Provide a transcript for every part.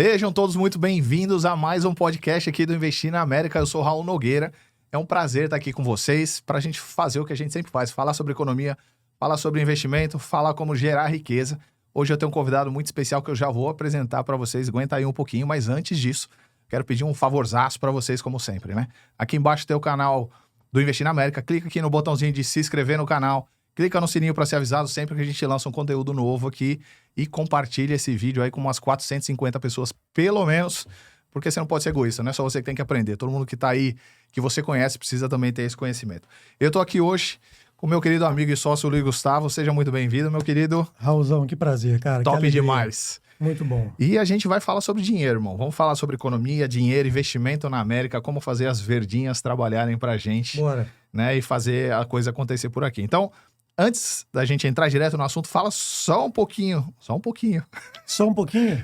Sejam todos muito bem-vindos a mais um podcast aqui do Investir na América. Eu sou o Raul Nogueira. É um prazer estar aqui com vocês para a gente fazer o que a gente sempre faz, falar sobre economia, falar sobre investimento, falar como gerar riqueza. Hoje eu tenho um convidado muito especial que eu já vou apresentar para vocês. Aguenta aí um pouquinho, mas antes disso, quero pedir um favorzaço para vocês, como sempre, né? Aqui embaixo tem o canal do Investir na América. Clica aqui no botãozinho de se inscrever no canal. Clica no sininho para ser avisado sempre que a gente lança um conteúdo novo aqui e compartilha esse vídeo aí com umas 450 pessoas, pelo menos, porque você não pode ser egoísta, não é só você que tem que aprender. Todo mundo que tá aí, que você conhece, precisa também ter esse conhecimento. Eu tô aqui hoje com o meu querido amigo e sócio Luiz Gustavo. Seja muito bem-vindo, meu querido. Raulzão, que prazer, cara. Top demais. Muito bom. E a gente vai falar sobre dinheiro, irmão. Vamos falar sobre economia, dinheiro, investimento na América, como fazer as verdinhas trabalharem pra gente. Bora. Né, e fazer a coisa acontecer por aqui. Então, antes da gente entrar direto no assunto, fala só um pouquinho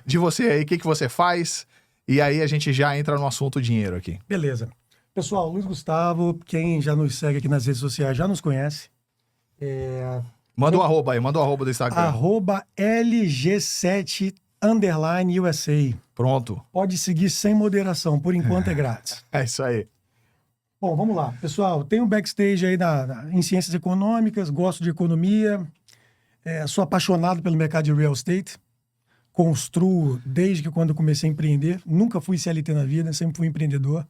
de você aí, o que você faz, e aí a gente já entra no assunto dinheiro aqui. Beleza. Pessoal, Luiz Gustavo, quem já nos segue aqui nas redes sociais já nos conhece. Manda o arroba aí, manda o arroba do Instagram. @LG7_USA. Pronto. Pode seguir sem moderação, por enquanto é grátis. É isso aí. Bom, vamos lá. Pessoal, tenho um backstage aí em ciências econômicas, gosto de economia, sou apaixonado pelo mercado de real estate, construo desde que quando eu comecei a empreender, nunca fui CLT na vida, sempre fui empreendedor.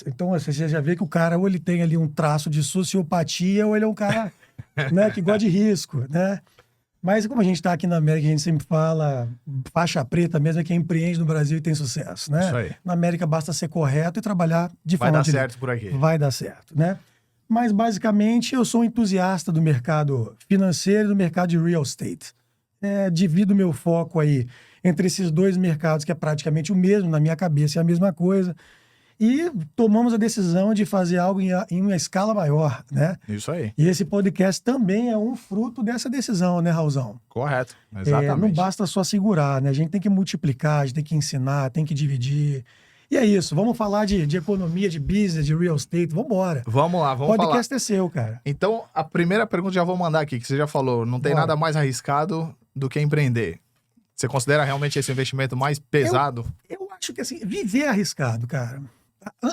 Então, você já vê que o cara, ou ele tem ali um traço de sociopatia, ou ele é um cara né, que gosta de risco, né? Mas como a gente está aqui na América, a gente sempre fala, faixa preta mesmo é quem empreende no Brasil e tem sucesso, né? Isso aí. Na América basta ser correto e trabalhar de forma... Vai dar certo por aqui. Vai dar certo, né? Mas basicamente eu sou um entusiasta do mercado financeiro e do mercado de real estate. Divido meu foco aí entre esses dois mercados, que é praticamente o mesmo, na minha cabeça é a mesma coisa. E tomamos a decisão de fazer algo em uma escala maior, né? Isso aí. E esse podcast também é um fruto dessa decisão, né, Raulzão? Correto, exatamente. Não basta só segurar, né? A gente tem que multiplicar, a gente tem que ensinar, tem que dividir. E é isso, vamos falar de economia, de business, de real estate, vamos embora. Vamos lá, vamos falar. O podcast é seu, cara. Então, a primeira pergunta já vou mandar aqui, que você já falou, não tem nada mais arriscado do que empreender. Você considera realmente esse investimento mais pesado? Eu acho que assim, viver é arriscado, cara.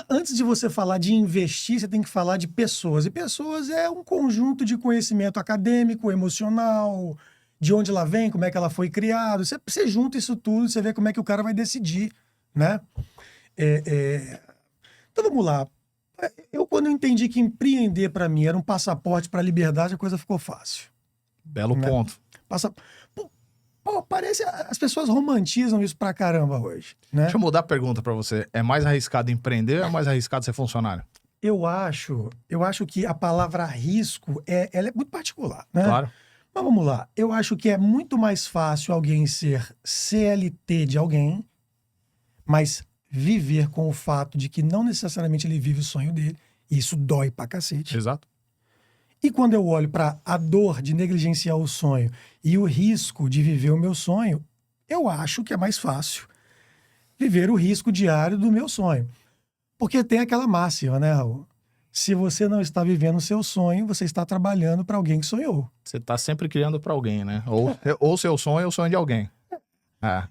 Antes de você falar de investir, você tem que falar de pessoas. E pessoas é um conjunto de conhecimento acadêmico, emocional, de onde ela vem, como é que ela foi criada. Você junta isso tudo, você vê como é que o cara vai decidir, né? Então vamos lá. Quando eu entendi que empreender para mim era um passaporte para a liberdade, a coisa ficou fácil. Belo ponto. Parece... As pessoas romantizam isso pra caramba hoje, né? Deixa eu mudar a pergunta pra você. É mais arriscado empreender ou é mais arriscado ser funcionário? Eu acho que a palavra risco, ela é muito particular, né? Claro. Mas vamos lá. Eu acho que é muito mais fácil alguém ser CLT de alguém, mas viver com o fato de que não necessariamente ele vive o sonho dele. E isso dói pra cacete. Exato. E quando eu olho para a dor de negligenciar o sonho e o risco de viver o meu sonho, eu acho que é mais fácil viver o risco diário do meu sonho. Porque tem aquela máxima, né, Raul? Se você não está vivendo o seu sonho, você está trabalhando para alguém que sonhou. Você está sempre criando para alguém, né? Ou seu sonho ou o sonho de alguém.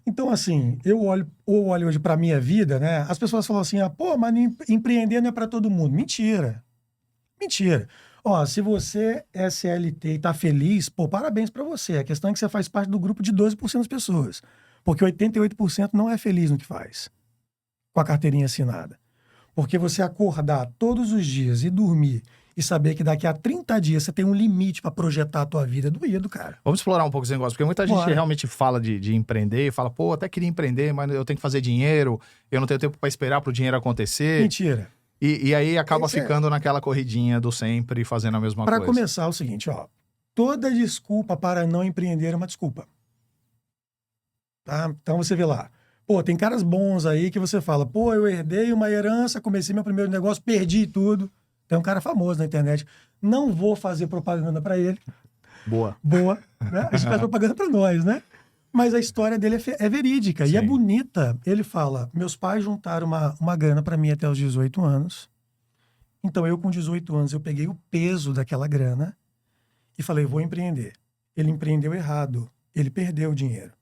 Então, assim, eu olho hoje para a minha vida, né? As pessoas falam assim, mas empreender não é para todo mundo. Mentira. Se você é CLT e tá feliz, parabéns pra você. A questão é que você faz parte do grupo de 12% das pessoas. Porque 88% não é feliz no que faz. Com a carteirinha assinada. Porque você acordar todos os dias e dormir e saber que daqui a 30 dias você tem um limite pra projetar a tua vida, é doído, cara. Vamos explorar um pouco esse negócio, porque muita gente realmente fala de empreender e fala, até queria empreender, mas eu tenho que fazer dinheiro, eu não tenho tempo pra esperar pro dinheiro acontecer. Mentira. E aí acaba ficando naquela corridinha do sempre, fazendo a mesma coisa. Para começar, é o seguinte, toda desculpa para não empreender é uma desculpa. Tá? Então você vê lá, tem caras bons aí que você fala, eu herdei uma herança, comecei meu primeiro negócio, perdi tudo. Tem um cara famoso na internet, não vou fazer propaganda para ele. Boa. Né? A gente faz propaganda para nós, né? Mas a história dele é verídica. Sim. E é bonita. Ele fala, meus pais juntaram uma grana para mim até os 18 anos. Então eu com 18 anos, eu peguei o peso daquela grana e falei, vou empreender. Ele empreendeu errado. Ele perdeu o dinheiro.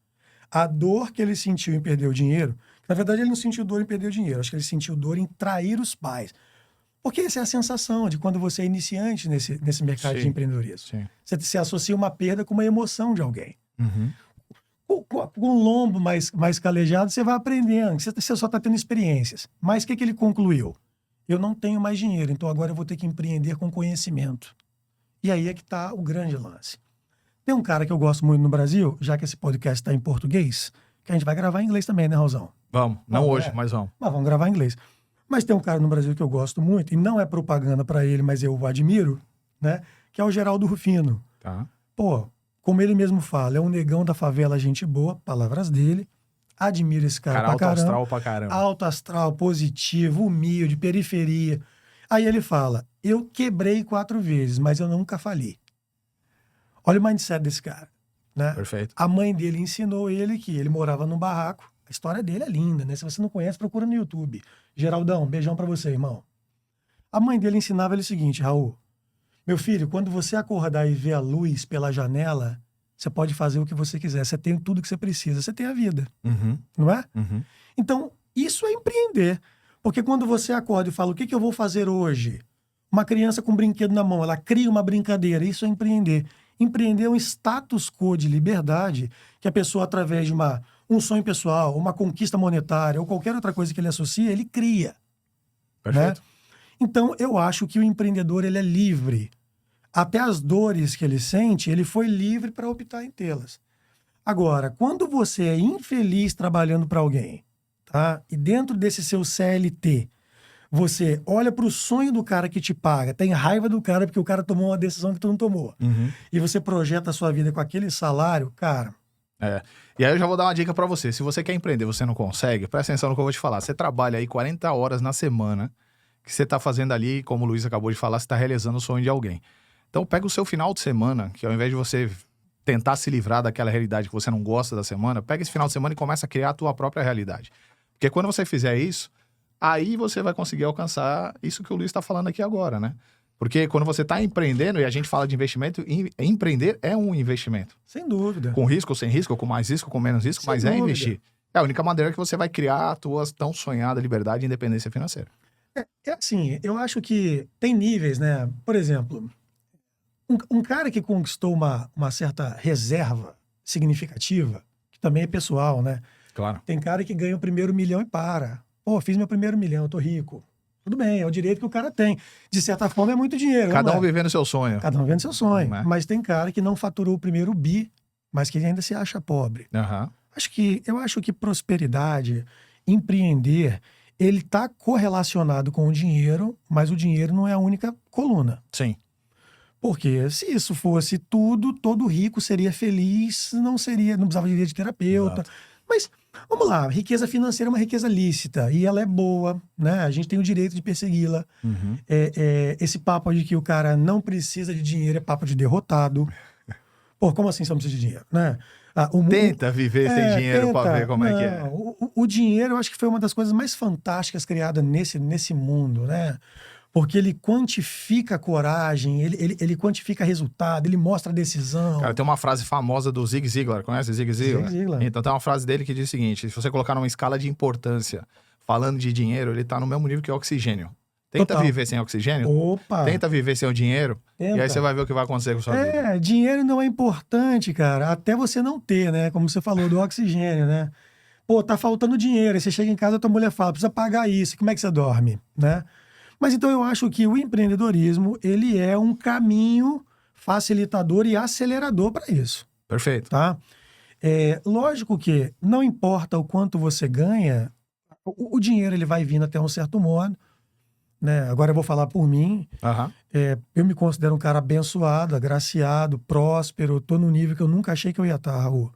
A dor que ele sentiu em perder o dinheiro, na verdade ele não sentiu dor em perder o dinheiro, acho que ele sentiu dor em trair os pais. Porque essa é a sensação de quando você é iniciante nesse mercado de empreendedorismo. Sim. Você associa uma perda com uma emoção de alguém. Uhum. Com um lombo mais calejado, você vai aprendendo, você só está tendo experiências. Mas o que ele concluiu? Eu não tenho mais dinheiro, então agora eu vou ter que empreender com conhecimento. E aí é que está o grande lance. Tem um cara que eu gosto muito no Brasil, já que esse podcast está em português, que a gente vai gravar em inglês também, né, Raulzão? Vamos. Não hoje, mas vamos. Mas vamos gravar em inglês. Mas tem um cara no Brasil que eu gosto muito, e não é propaganda para ele, mas eu o admiro, né? Que é o Geraldo Rufino. Tá. Pô, como ele mesmo fala, é um negão da favela, gente boa, palavras dele. Admiro esse cara pra alto caramba. astral pra caramba. Alto astral, positivo, humilde, periferia. Aí ele fala, eu quebrei 4 vezes, mas eu nunca fali. Olha o mindset desse cara, né? Perfeito. A mãe dele ensinou ele que ele morava num barraco. A história dele é linda, né? Se você não conhece, procura no YouTube. Geraldão, beijão pra você, irmão. A mãe dele ensinava ele o seguinte, Raul. Meu filho, quando você acordar e ver a luz pela janela, você pode fazer o que você quiser. Você tem tudo que você precisa. Você tem a vida. Uhum. Não é? Uhum. Então, isso é empreender. Porque quando você acorda e fala, o que eu vou fazer hoje? Uma criança com um brinquedo na mão, ela cria uma brincadeira. Isso é empreender. Empreender é um status quo de liberdade que a pessoa, através de um sonho pessoal, uma conquista monetária ou qualquer outra coisa que ele associa, ele cria. Perfeito. Né? Então, eu acho que o empreendedor ele é livre. Até as dores que ele sente, ele foi livre para optar em tê-las. Agora, quando você é infeliz trabalhando para alguém, tá? E dentro desse seu CLT, você olha para o sonho do cara que te paga, tem raiva do cara porque o cara tomou uma decisão que tu não tomou, e você projeta a sua vida com aquele salário, cara... E aí eu já vou dar uma dica para você. Se você quer empreender, você não consegue, presta atenção no que eu vou te falar. Você trabalha aí 40 horas na semana, que você tá fazendo ali, como o Luiz acabou de falar, você tá realizando o sonho de alguém. Então pega o seu final de semana, que ao invés de você tentar se livrar daquela realidade que você não gosta da semana, pega esse final de semana e começa a criar a tua própria realidade. Porque quando você fizer isso, aí você vai conseguir alcançar isso que o Luiz está falando aqui agora, né? Porque quando você está empreendendo, e a gente fala de investimento, empreender é um investimento. Sem dúvida. Com risco ou sem risco, com mais risco, com menos risco, mas é investir. É a única maneira que você vai criar a tua tão sonhada liberdade e independência financeira. É assim, eu acho que tem níveis, né? Por exemplo... Um cara que conquistou uma certa reserva significativa, que também é pessoal, né? Claro. Tem cara que ganha o primeiro milhão e para. Pô, fiz meu primeiro milhão, eu tô rico. Tudo bem, é o direito que o cara tem. De certa forma, é muito dinheiro. Cada um vivendo seu sonho. Cada um vivendo seu sonho. Mas tem cara que não faturou o primeiro bi, mas que ainda se acha pobre. Eu acho que prosperidade, empreender, ele tá correlacionado com o dinheiro, mas o dinheiro não é a única coluna. Sim. Porque se isso fosse tudo, todo rico seria feliz, não precisava de terapeuta. Exato. Mas, vamos lá, riqueza financeira é uma riqueza lícita e ela é boa, né? A gente tem o direito de persegui-la. Esse papo de que o cara não precisa de dinheiro é papo de derrotado. Pô, como assim você não precisa de dinheiro, né? Tenta viver sem dinheiro para ver como é que é. O dinheiro, eu acho que foi uma das coisas mais fantásticas criadas nesse mundo, né? Porque ele quantifica a coragem, ele quantifica resultado, ele mostra a decisão. Cara, tem uma frase famosa do Zig Ziglar, conhece o Zig Ziglar? Zig Ziglar. Então tem uma frase dele que diz o seguinte, se você colocar numa escala de importância, falando de dinheiro, ele tá no mesmo nível que o oxigênio. Tenta viver sem oxigênio, tenta viver sem o dinheiro, e aí você vai ver o que vai acontecer com a sua vida. Dinheiro não é importante, cara, até você não ter, né? Como você falou, do oxigênio, né? Pô, tá faltando dinheiro, aí você chega em casa, tua mulher fala, precisa pagar isso, como é que você dorme, né? Mas então eu acho que o empreendedorismo, ele é um caminho facilitador e acelerador para isso. Perfeito. Tá? Lógico que não importa o quanto você ganha, o dinheiro ele vai vindo até um certo modo, né? Agora eu vou falar por mim. Eu me considero um cara abençoado, agraciado, próspero, estou num nível que eu nunca achei que eu ia estar, Raul.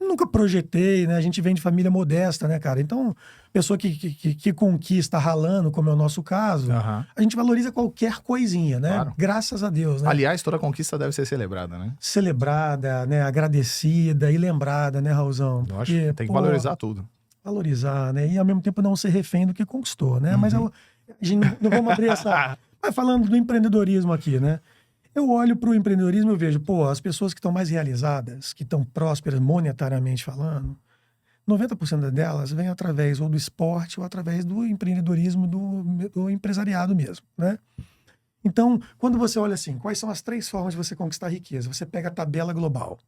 Nunca projetei, né? A gente vem de família modesta, né, cara? Então, pessoa que conquista ralando, como é o nosso caso, a gente valoriza qualquer coisinha, né? Claro. Graças a Deus, né? Aliás, toda conquista deve ser celebrada, né? Celebrada, né? Agradecida e lembrada, né, Raulzão? Eu acho que tem que valorizar tudo. Valorizar, né? E ao mesmo tempo não ser refém do que conquistou, né? Mas a gente não vamos abrir essa... Mas falando do empreendedorismo aqui, né? Eu olho para o empreendedorismo e eu vejo, pô, as pessoas que estão mais realizadas, que estão prósperas monetariamente falando, 90% delas vem através ou do esporte ou através do empreendedorismo, do empresariado mesmo, né? Então, quando você olha assim, quais são as 3 formas de você conquistar riqueza? Você pega a tabela global.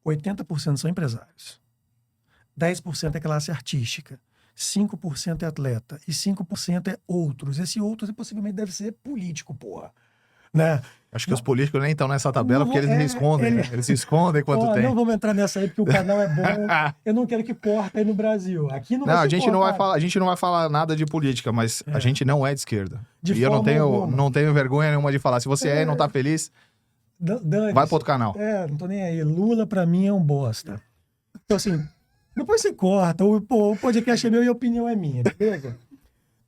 80% são empresários. 10% é classe artística. 5% é atleta. E 5% é outros. Esse outros possivelmente deve ser político, porra. Né? Acho que os políticos nem estão nessa tabela porque eles escondem, né? Eles se escondem quanto tem. Não vamos entrar nessa aí porque o canal é bom. Eu não quero que corta aí no Brasil. Aqui não vai ser a gente não vai falar nada de política, mas a gente não é de esquerda. E eu não tenho vergonha nenhuma de falar. Se você e não tá feliz, vai pro outro canal. Não tô nem aí. Lula pra mim é um bosta. Então assim, depois você corta. O podcast é meu e a opinião é minha, beleza?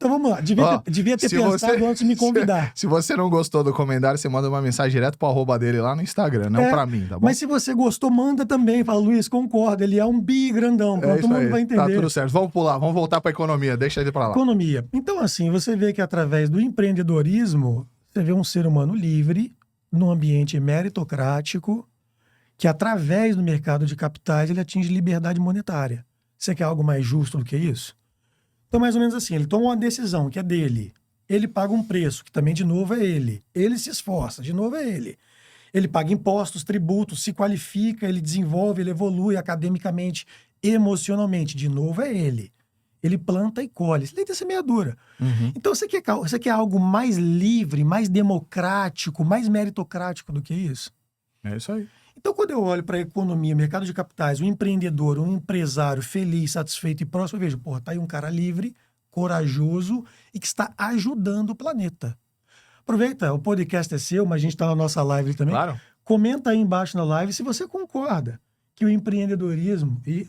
Então vamos lá. Devia ter pensado antes de me convidar. Se você não gostou do comentário, você manda uma mensagem direto pro @ dele lá no Instagram, não pra mim, tá bom? Mas se você gostou, manda também. Fala, Luiz, concordo. Ele é um bi grandão. Todo mundo vai entender. Tá tudo certo. Vamos pular, vamos voltar pra economia. Deixa ele pra lá. Economia. Então, assim, você vê que através do empreendedorismo, você vê um ser humano livre, num ambiente meritocrático, que através do mercado de capitais ele atinge liberdade monetária. Você quer algo mais justo do que isso? Então, mais ou menos assim, ele toma uma decisão que é dele. Ele paga um preço, que também, de novo, é ele. Ele se esforça, de novo, é ele. Ele paga impostos, tributos, se qualifica, ele desenvolve, ele evolui academicamente, emocionalmente, de novo, é ele. Ele planta e colhe. Isso tem que ter semeadura. Então, você quer algo mais livre, mais democrático, mais meritocrático do que isso? É isso aí. Então, quando eu olho para a economia, mercado de capitais, um empreendedor, um empresário feliz, satisfeito e próximo, eu vejo, porra, tá aí um cara livre, corajoso e que está ajudando o planeta. Aproveita, o podcast é seu, mas a gente está na nossa live também. Claro. Comenta aí embaixo na live se você concorda que o empreendedorismo e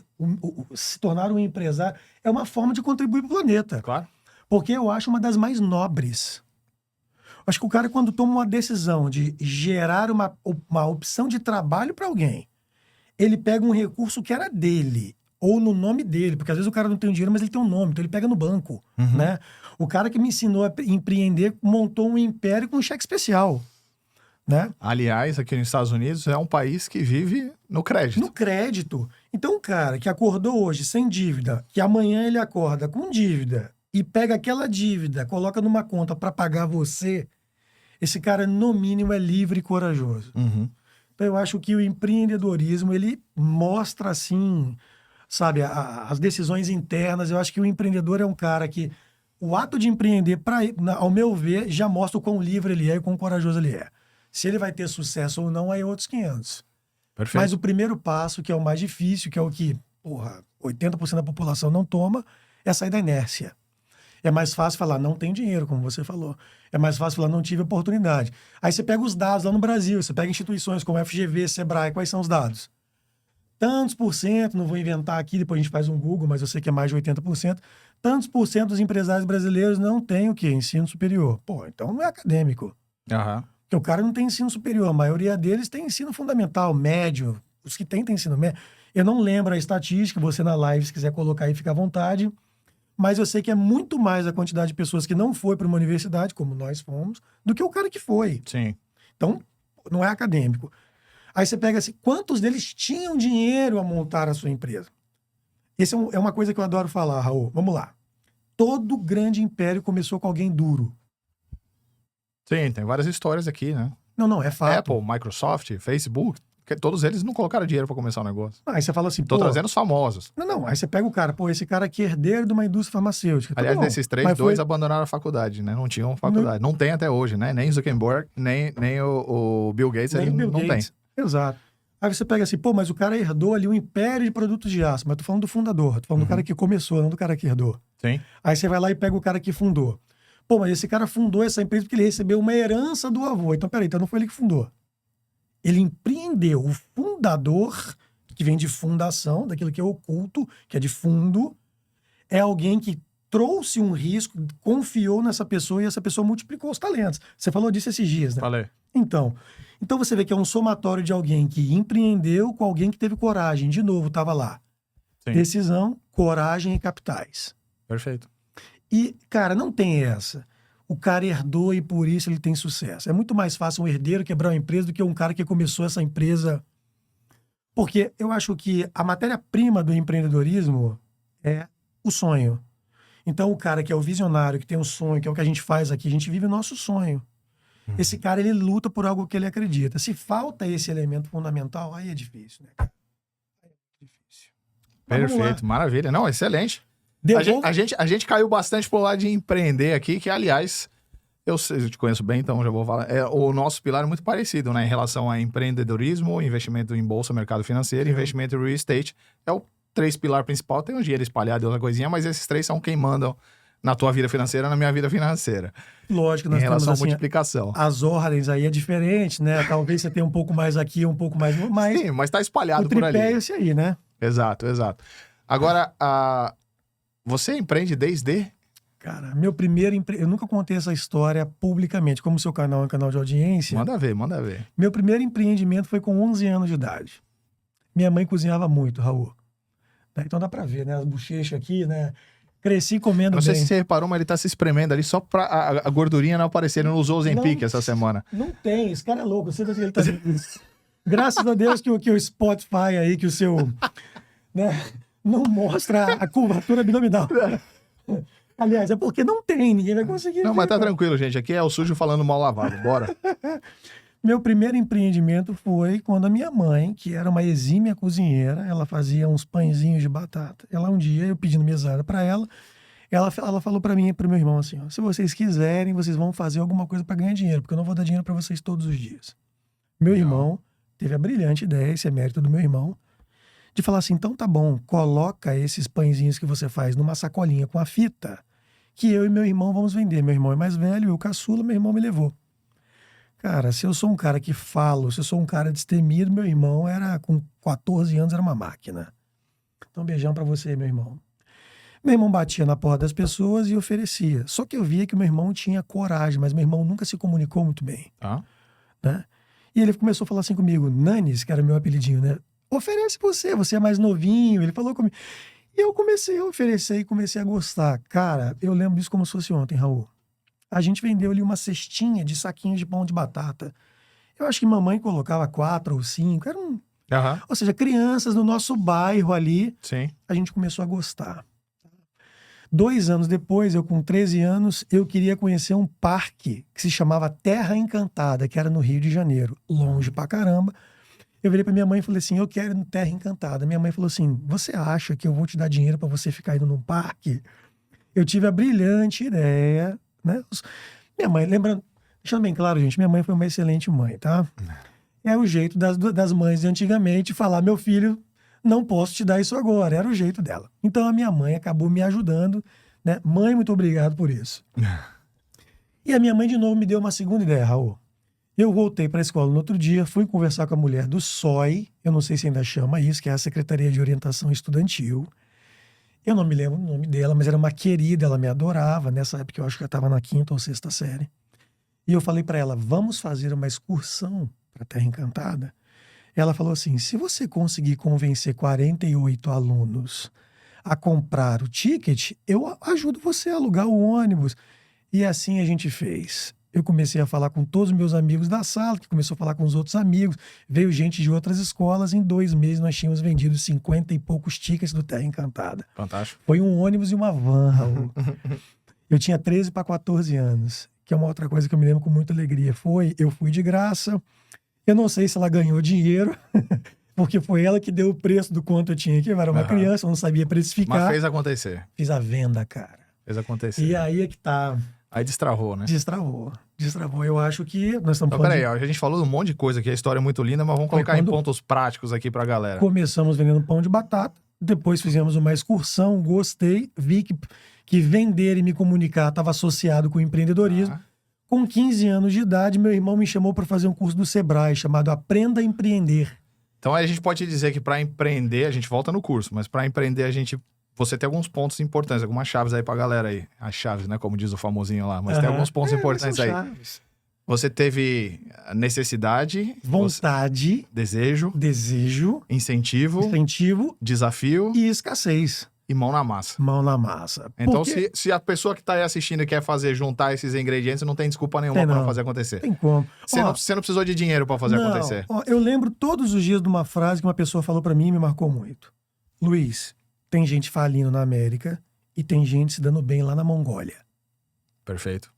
se tornar um empresário é uma forma de contribuir para o planeta. Claro. Porque eu acho uma das mais nobres. Acho que o cara, quando toma uma decisão de gerar uma opção de trabalho para alguém, ele pega um recurso que era dele, ou no nome dele, porque às vezes o cara não tem dinheiro, mas ele tem um nome, então ele pega no banco, né? O cara que me ensinou a empreender montou um império com um cheque especial, né? Aliás, aqui nos Estados Unidos é um país que vive no crédito. No crédito. Então, o cara que acordou hoje sem dívida, que amanhã ele acorda com dívida, e pega aquela dívida, coloca numa conta para pagar você, esse cara, no mínimo, é livre e corajoso. Então, eu acho que o empreendedorismo, ele mostra, assim, sabe, as decisões internas. Eu acho que o empreendedor é um cara que, o ato de empreender, ao meu ver, já mostra o quão livre ele é e o quão corajoso ele é. Se ele vai ter sucesso ou não, aí é outros 500. Perfeito. Mas o primeiro passo, que é o mais difícil, que é o que, 80% da população não toma, é sair da inércia. É mais fácil falar, não tem dinheiro, como você falou. É mais fácil falar, não tive oportunidade. Aí você pega os dados lá no Brasil, você pega instituições como FGV, Sebrae, quais são os dados? Tantos por cento, não vou inventar aqui, depois a gente faz um Google, mas eu sei que é mais de 80%. Tantos por cento dos empresários brasileiros não têm o quê? Ensino superior. Pô, então não é acadêmico. Porque o cara não tem ensino superior. A maioria deles tem ensino fundamental, médio. Os que tem ensino médio. Eu não lembro a estatística, você na live, se quiser colocar aí, fica à vontade. Mas eu sei que é muito mais a quantidade de pessoas que não foi para uma universidade, como nós fomos, do que o cara que foi. Sim. Então, não é acadêmico. Aí você pega assim, quantos deles tinham dinheiro a montar a sua empresa? Essa é uma coisa que eu adoro falar, Raul. Vamos lá. Todo grande império começou com alguém duro. Sim, tem várias histórias aqui, né? Não, é fato. Apple, Microsoft, Facebook, todos eles não colocaram dinheiro para começar o negócio. Aí você fala assim, Tô trazendo os famosos. Não. Aí você pega o cara, esse cara aqui é herdeiro de uma indústria farmacêutica. Aliás, desses 3, 2 abandonaram a faculdade, né? Não tinham faculdade. Não tem até hoje, né? Nem Zuckerberg, nem o Bill Gates, ele não tem. Exato. Aí você pega assim, mas o cara herdou ali um império de produtos de aço. Mas eu tô falando do fundador, tô falando do cara que começou, não do cara que herdou. Sim. Aí você vai lá e pega o cara que fundou. Mas esse cara fundou essa empresa porque ele recebeu uma herança do avô. Então, peraí, então não foi ele que fundou. Ele empreendeu. O fundador, que vem de fundação, daquilo que é oculto, que é de fundo, é alguém que trouxe um risco, confiou nessa pessoa e essa pessoa multiplicou os talentos. Você falou disso esses dias, né? Falei. Então você vê que é um somatório de alguém que empreendeu com alguém que teve coragem. De novo, estava lá. Sim. Decisão, coragem e capitais. Perfeito. E, cara, não tem essa. o cara herdou e por isso ele tem sucesso. É muito mais fácil um herdeiro quebrar uma empresa do que um cara que começou essa empresa. Porque eu acho que a matéria-prima do empreendedorismo é o sonho. Então, o cara que é o visionário, que tem um sonho, que é o que a gente faz aqui, a gente vive o nosso sonho. Esse cara, ele luta por algo que ele acredita. Se falta esse elemento fundamental, aí é difícil, né, cara? Aí é difícil. Mas vamos lá. Perfeito, maravilha. Não, excelente. Devolvo- A gente caiu bastante pro lado de empreender aqui, que, aliás, eu te conheço bem, então já vou falar. O nosso pilar é muito parecido, né? Em relação a empreendedorismo, investimento em bolsa, mercado financeiro, investimento em real estate. É o 3 pilar principal. Tem um dinheiro espalhado e outra coisinha, mas esses 3 são quem mandam na tua vida financeira, na minha vida financeira. Lógico, Em nós relação temos à assim, multiplicação. as ordens aí é diferente, né? Talvez você tenha um pouco mais aqui, um pouco mais... Mas Sim, mas tá espalhado o por ali. tripé é esse aí, né? Exato, exato. Agora, você empreende desde... Cara, meu primeiro eu nunca contei essa história publicamente, como o seu canal é um canal de audiência. Manda ver, manda ver. Meu primeiro empreendimento foi com 11 anos de idade. Minha mãe cozinhava muito, Raul. Então dá pra ver, né? As bochechas aqui, né? Cresci comendo Não sei bem. se você reparou, mas ele tá se espremendo ali só pra a gordurinha não aparecer. Ele não usou o Ozempic Não. essa semana. Não tem, esse cara é louco. Você, ele tá... Graças a Deus que o Spotify aí, que o seu... Né, não mostra a curvatura abdominal. Aliás, é porque não tem, ninguém vai conseguir Não, ver, mas tá cara. tranquilo, gente. Aqui é o sujo falando mal lavado. Bora. Meu primeiro empreendimento foi quando a minha mãe, que era uma exímia cozinheira, ela fazia uns pãezinhos de batata. Ela um dia, eu pedindo mesada para ela falou para mim e pro meu irmão assim, ó, se vocês quiserem, vocês vão fazer alguma coisa para ganhar dinheiro, porque eu não vou dar dinheiro para vocês todos os dias. Meu irmão teve a brilhante ideia, esse é mérito do meu irmão, de falar assim, então tá bom, coloca esses pãezinhos que você faz numa sacolinha com a fita, que eu e meu irmão vamos vender. Meu irmão é mais velho, eu caçula, meu irmão me levou. Cara, se eu sou um cara que falo, se eu sou um cara destemido, meu irmão era, com 14 anos, era uma máquina. Então, beijão pra você, meu irmão. Meu irmão batia na porta das pessoas e oferecia. Só que eu via que o meu irmão tinha coragem, mas meu irmão nunca se comunicou muito bem, Tá? né? E ele começou a falar assim comigo, Nanis, que era meu apelidinho, né? Oferece você é mais novinho. Ele falou comigo. E eu comecei a oferecer e comecei a gostar. Cara, eu lembro disso como se fosse ontem, Raul. A gente vendeu ali uma cestinha de saquinhos de pão de batata. Eu acho que mamãe colocava 4 ou 5. Aham. Ou seja, crianças no nosso bairro ali, Sim. a gente começou a gostar. 2 anos depois, eu com 13 anos, eu queria conhecer um parque que se chamava Terra Encantada, que era no Rio de Janeiro. Longe pra caramba. Eu virei pra minha mãe e falei assim, eu quero ir no Terra Encantada. Minha mãe falou assim, você acha que eu vou te dar dinheiro pra você ficar indo num parque? Eu tive a brilhante ideia, né? Minha mãe, lembrando, deixando bem claro, gente, minha mãe foi uma excelente mãe, tá? É o jeito das mães de antigamente falar, meu filho, não posso te dar isso agora. Era o jeito dela. Então a minha mãe acabou me ajudando, né? Mãe, muito obrigado por isso. E a minha mãe de novo me deu uma segunda ideia, Raul. Eu voltei para a escola no outro dia, fui conversar com a mulher do SOI, eu não sei se ainda chama isso, que é a Secretaria de Orientação Estudantil. Eu não me lembro o nome dela, mas era uma querida, ela me adorava. Nessa época eu acho que eu estava na 5ª ou 6ª série. E eu falei para ela, vamos fazer uma excursão para Terra Encantada? Ela falou assim, se você conseguir convencer 48 alunos a comprar o ticket, eu ajudo você a alugar o ônibus. E assim a gente fez. Eu comecei a falar com todos os meus amigos da sala, que começou a falar com os outros amigos. Veio gente de outras escolas. Em 2 meses nós tínhamos vendido 50 e poucos tickets do Terra Encantada. Fantástico. Foi um ônibus e uma van, Raul. Eu tinha 13 para 14 anos, que é uma outra coisa que eu me lembro com muita alegria. Eu fui de graça. Eu não sei se ela ganhou dinheiro, porque foi ela que deu o preço do quanto eu tinha, que eu era uma criança, eu não sabia precificar. Mas fez acontecer. Fiz a venda, cara. Fez acontecer. E aí é que tá. Aí destravou, né? Destravou. Eu acho que nós estamos Então, falando peraí, a gente falou de um monte de coisa aqui, a história é muito linda, mas vamos colocar em pontos práticos aqui pra galera. Começamos vendendo pão de batata, depois fizemos uma excursão, gostei, vi que vender e me comunicar estava associado com empreendedorismo. Com 15 anos de idade, meu irmão me chamou para fazer um curso do Sebrae, chamado Aprenda a Empreender. Então aí a gente pode dizer que para empreender, a gente volta no curso, mas para empreender você tem alguns pontos importantes, algumas chaves aí pra galera aí. As chaves, né? Como diz o famosinho lá. Mas tem alguns pontos importantes aí. Chaves. Você teve necessidade, vontade, desejo, incentivo desafio e escassez. e mão na massa. Mão na massa. Então, Porque se a pessoa que tá aí assistindo e quer juntar esses ingredientes, não tem desculpa nenhuma Tem pra não. fazer acontecer. tem como. Você não precisou de dinheiro pra fazer acontecer. Eu lembro todos os dias de uma frase que uma pessoa falou pra mim e me marcou muito. Luiz, tem gente falindo na América e tem gente se dando bem lá na Mongólia. Perfeito.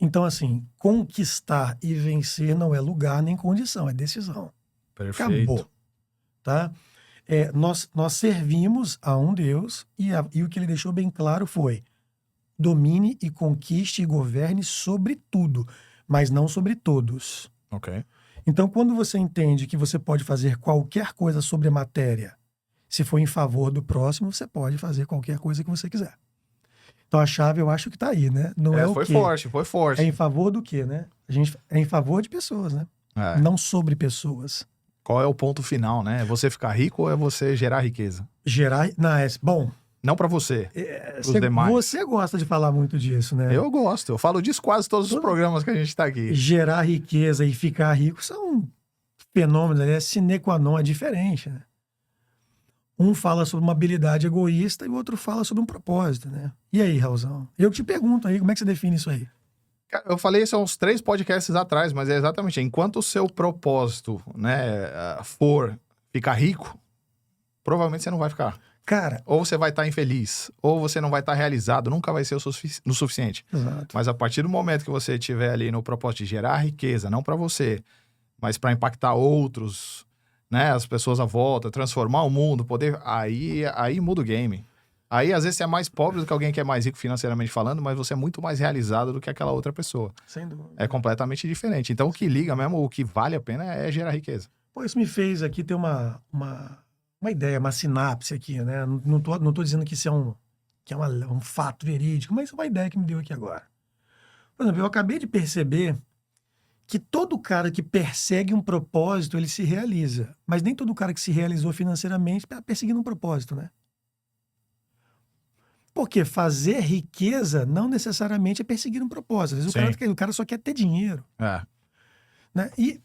Então, assim, conquistar e vencer não é lugar nem condição, é decisão. Perfeito. Acabou. Tá? Nós servimos a um Deus e o que ele deixou bem claro foi: domine e conquiste e governe sobre tudo, mas não sobre todos. Ok. Então, quando você entende que você pode fazer qualquer coisa sobre a matéria, se for em favor do próximo, você pode fazer qualquer coisa que você quiser. Então, a chave eu acho que tá aí, né? Não é o foi quê. forte, foi forte. É em favor do quê, né? A gente é em favor de pessoas, né? É. Não sobre pessoas. Qual é o ponto final, né? É você ficar rico ou é você gerar riqueza? Bom, Não pra você, pros demais. você gosta de falar muito disso, né? Eu gosto, eu falo disso quase todos os programas que a gente tá aqui. Gerar riqueza e ficar rico são fenômenos, né? Sine qua non, é diferente, né? Um fala sobre uma habilidade egoísta e o outro fala sobre um propósito, né? E aí, Raulzão? Eu te pergunto aí, como é que você define isso aí? Eu falei isso há uns 3 podcasts atrás, mas é exatamente, enquanto o seu propósito, né, for ficar rico, provavelmente você não vai ficar. Cara, Ou você vai estar infeliz, ou você não vai estar realizado, nunca vai ser o suficiente. exato. Mas a partir do momento que você estiver ali no propósito de gerar riqueza, não para você, mas para impactar outros, né, as pessoas à volta, transformar o mundo, poder, aí muda o game. Aí, às vezes, você é mais pobre do que alguém que é mais rico financeiramente falando, mas você é muito mais realizado do que aquela outra pessoa. Sem dúvida. É completamente diferente. Então, o que liga mesmo, o que vale a pena é gerar riqueza. Pô, isso me fez aqui ter uma ideia, uma sinapse aqui, né? Não tô dizendo que isso é um fato verídico, mas é uma ideia que me deu aqui agora. Por exemplo, eu acabei de perceber que todo cara que persegue um propósito, ele se realiza. Mas nem todo cara que se realizou financeiramente está perseguindo um propósito, né? Porque fazer riqueza não necessariamente é perseguir um propósito. Às vezes o cara só quer ter dinheiro. É. Né? E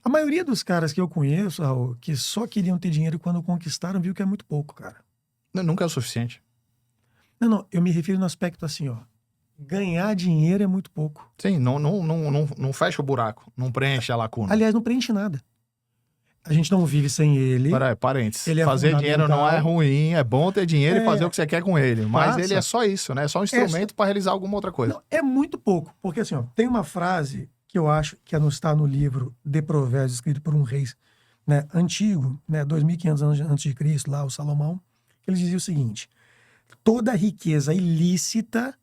a maioria dos caras que eu conheço, Raul, que só queriam ter dinheiro quando conquistaram, viu que é muito pouco, cara. Nunca é o suficiente. Não, eu me refiro no aspecto assim, ó. Ganhar dinheiro é muito pouco. Sim, não fecha o buraco, não preenche a lacuna. Aliás, não preenche nada. A gente não vive sem ele. Peraí, parênteses. Ele é fazer dinheiro não é fundamental. ruim, é bom ter dinheiro e fazer o que você quer com ele. Mas Faça. ele é só isso, né? É só um instrumento para realizar alguma outra coisa. Não, é muito pouco. Porque assim, ó, tem uma frase que eu acho que está no livro de Provérbios, escrito por um rei, né, antigo, né, 2.500 anos antes de Cristo, lá o Salomão, que ele dizia o seguinte: toda riqueza ilícita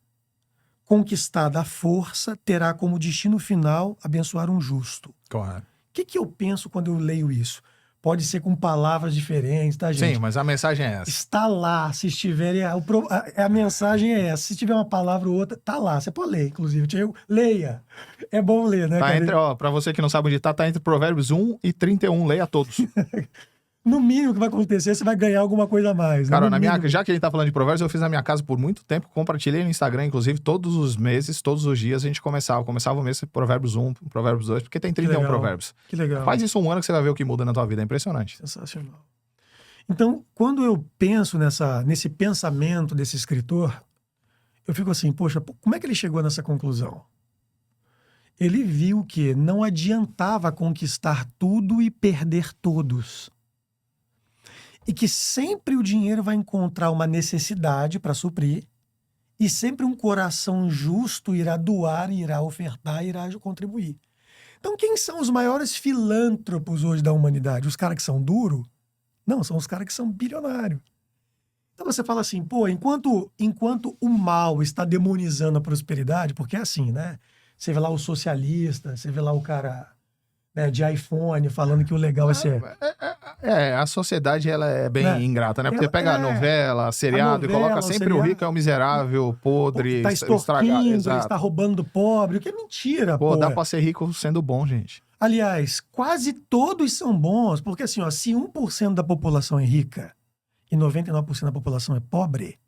conquistada à força terá como destino final abençoar um justo. Correto. O que eu penso quando eu leio isso? Pode ser com palavras diferentes, tá, gente? Sim, mas a mensagem é essa. Está lá, se estiver... A mensagem é essa. Se tiver uma palavra ou outra, tá lá. Você pode ler, inclusive. Leia. É bom ler, né? Tá entre, ó, pra você que não sabe onde tá entre Provérbios 1 e 31. Leia todos. No mínimo que vai acontecer, você vai ganhar alguma coisa a mais. Cara, né? já que a gente tá falando de provérbios, eu fiz na minha casa por muito tempo, compartilhei no Instagram, inclusive, todos os meses, todos os dias, a gente começava o mês com Provérbios 1, Provérbios 2, porque tem 31 legal. provérbios. Que legal. Faz isso um ano que você vai ver o que muda na tua vida, é impressionante. Sensacional. Então, quando eu penso nesse pensamento desse escritor, eu fico assim, poxa, como é que ele chegou nessa conclusão? Ele viu que não adiantava conquistar tudo e perder todos. E que sempre o dinheiro vai encontrar uma necessidade para suprir, e sempre um coração justo irá doar, irá ofertar, irá contribuir. Então, quem são os maiores filântropos hoje da humanidade? Os caras que são duros? Não, são os caras que são bilionários. Então você fala assim, pô, enquanto o mal está demonizando a prosperidade, porque é assim, né? Você vê lá o socialista, você vê lá o cara, né, de iPhone falando que o legal é ser... A sociedade, ela é bem Né? ingrata, né? Porque pega a novela, seriado, e coloca sempre o rico é o miserável, podre, Tá estragado. extorquindo, Exato. está roubando do pobre, o que é mentira, Pô, pô. dá pra ser rico sendo bom, gente. Aliás, quase todos são bons, porque assim, ó, se 1% da população é rica e 99% da população é pobre,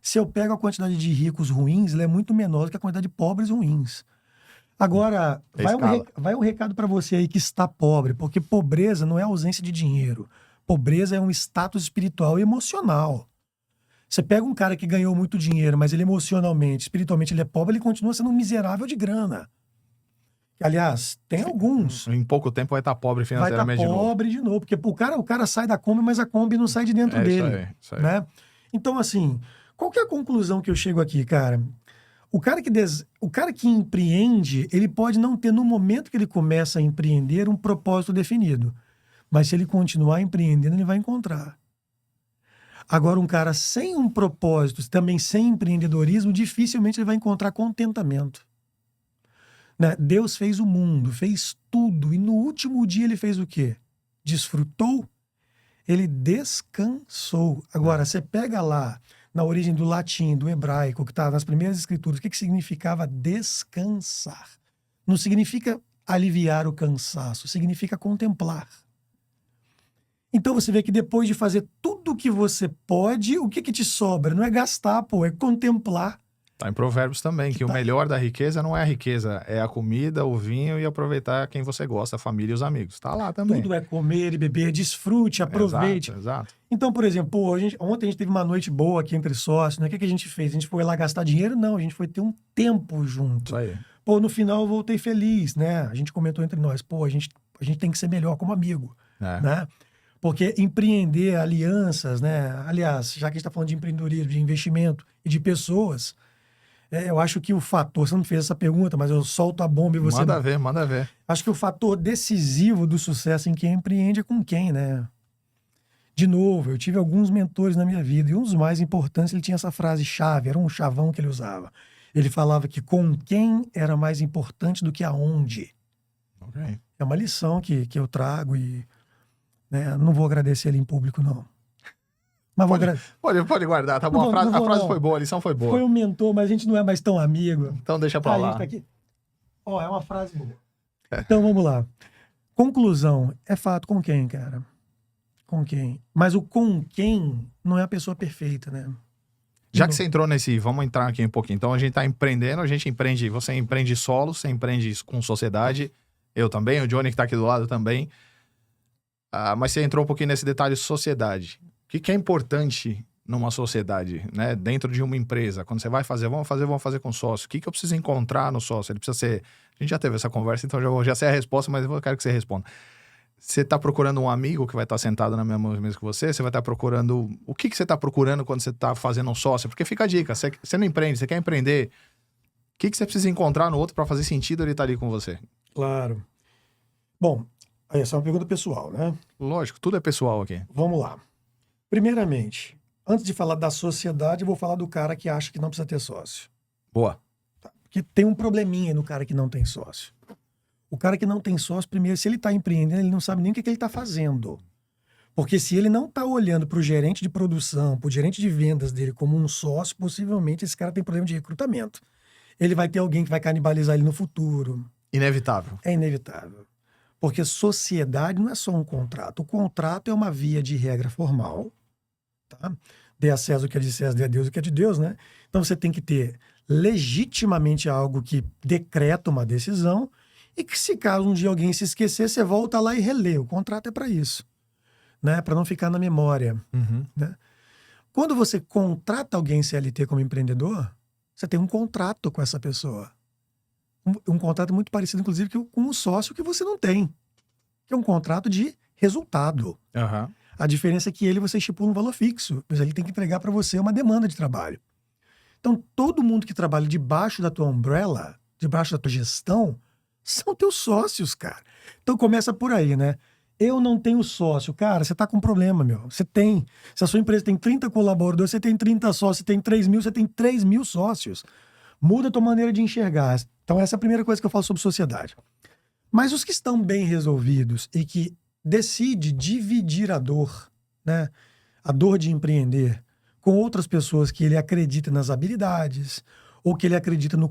se eu pego a quantidade de ricos ruins, ela é muito menor do que a quantidade de pobres ruins. Agora, vai um recado para você aí que está pobre, porque pobreza não é ausência de dinheiro. Pobreza é um status espiritual e emocional. Você pega um cara que ganhou muito dinheiro, mas ele emocionalmente, espiritualmente, ele é pobre, ele continua sendo um miserável de grana. Aliás, tem alguns. Em pouco tempo vai estar pobre Vai estar financeiramente de novo. pobre de novo. Porque o cara sai da Kombi, mas a Kombi não sai de dentro É isso dele. aí, isso aí. Né? Então, assim, qual que é a conclusão que eu chego aqui, cara? O cara que empreende, ele pode não ter, no momento que ele começa a empreender, um propósito definido. Mas se ele continuar empreendendo, ele vai encontrar. Agora, um cara sem um propósito, também sem empreendedorismo, dificilmente ele vai encontrar contentamento. Né? Deus fez o mundo, fez tudo, e no último dia ele fez o quê? Desfrutou? Ele descansou. Agora, você pega lá, na origem do latim, do hebraico, que está nas primeiras escrituras, o que significava descansar? Não significa aliviar o cansaço, significa contemplar. Então você vê que depois de fazer tudo o que você pode, o que te sobra? Não é gastar, pô, é contemplar. Tá em Provérbios também, que o melhor da riqueza não é a riqueza, é a comida, o vinho e aproveitar quem você gosta, a família e os amigos. Tá lá também. Tudo é comer e beber, desfrute, aproveite. Exato. Então, por exemplo, pô, ontem a gente teve uma noite boa aqui entre sócios, né? O que a gente fez? A gente foi lá gastar dinheiro? Não, a gente foi ter um tempo junto. Isso aí. Pô, no final eu voltei feliz, né? A gente comentou entre nós, pô, a gente tem que ser melhor como amigo, né? Porque empreender alianças, né? Aliás, já que a gente está falando de empreendedorismo, de investimento e de pessoas, eu acho que o fator, você não fez essa pergunta, mas eu solto a bomba e você... Manda ver. Acho que o fator decisivo do sucesso em quem empreende é com quem, né? De novo, eu tive alguns mentores na minha vida e um dos mais importantes, ele tinha essa frase chave, era um chavão que ele usava. Ele falava que com quem era mais importante do que aonde. Okay. É uma lição que eu trago e... Né, não vou agradecer ele em público, não. Mas pode guardar, tá bom? A frase foi boa, a lição foi boa. Foi um mentor, mas a gente não é mais tão amigo. Então deixa pra lá. A gente tá aqui. É uma frase boa. Então vamos lá. Conclusão. É fato com quem, cara? Com quem? Mas o com quem não é a pessoa perfeita, né? Já que você entrou nesse... Vamos entrar aqui um pouquinho. Então a gente tá empreendendo, você empreende solo, você empreende com sociedade. Eu também, o Johnny que tá aqui do lado também. Mas você entrou um pouquinho nesse detalhe gente. O que é importante numa sociedade, né? Dentro de uma empresa? Quando você vai fazer, vamos fazer com sócio. O que eu preciso encontrar no sócio? Ele precisa ser... A gente já teve essa conversa, então já sei a resposta, mas eu quero que você responda. Você está procurando um amigo que vai estar sentado na mesma mesa que você? Você vai estar procurando... O que você está procurando quando você está fazendo um sócio? Porque fica a dica, você não empreende, você quer empreender. O que você precisa encontrar no outro para fazer sentido ele estar ali com você? Claro. Bom... Essa é uma pergunta pessoal, né? Lógico, tudo é pessoal aqui. Vamos lá. Primeiramente, antes de falar da sociedade, eu vou falar do cara que acha que não precisa ter sócio. Boa. Tá? Porque tem um probleminha no cara que não tem sócio. O cara que não tem sócio, primeiro, se ele está empreendendo, ele não sabe nem o que ele está fazendo. Porque se ele não está olhando para o gerente de produção, para o gerente de vendas dele como um sócio, possivelmente esse cara tem problema de recrutamento. Ele vai ter alguém que vai canibalizar ele no futuro. Inevitável. É inevitável. Porque sociedade não é só um contrato. O contrato é uma via de regra formal. Tá? Dê a César o que é de César, dê a Deus o que é de Deus, né? Então você tem que ter legitimamente algo que decreta uma decisão e que, se caso um dia alguém se esquecer, você volta lá e relê. O contrato é para isso, né? Para não ficar na memória. Uhum. Né? Quando você contrata alguém CLT como empreendedor, você tem um contrato com essa pessoa. Um contrato muito parecido, inclusive, com um sócio que você não tem. Que é um contrato de resultado. Uhum. A diferença é que você estipula um valor fixo, mas ele tem que entregar para você uma demanda de trabalho. Então, todo mundo que trabalha debaixo da tua umbrella, debaixo da tua gestão, são teus sócios, cara. Então, começa por aí, né? Eu não tenho sócio. Cara, você tá com problema, meu. Você tem. Se a sua empresa tem 30 colaboradores, você tem 30 sócios. Se tem 3 mil, você tem 3 mil sócios. Muda a tua maneira de enxergar. Então, essa é a primeira coisa que eu falo sobre sociedade. Mas os que estão bem resolvidos e que decidem dividir a dor, né? A dor de empreender com outras pessoas que ele acredita nas habilidades ou que ele acredita no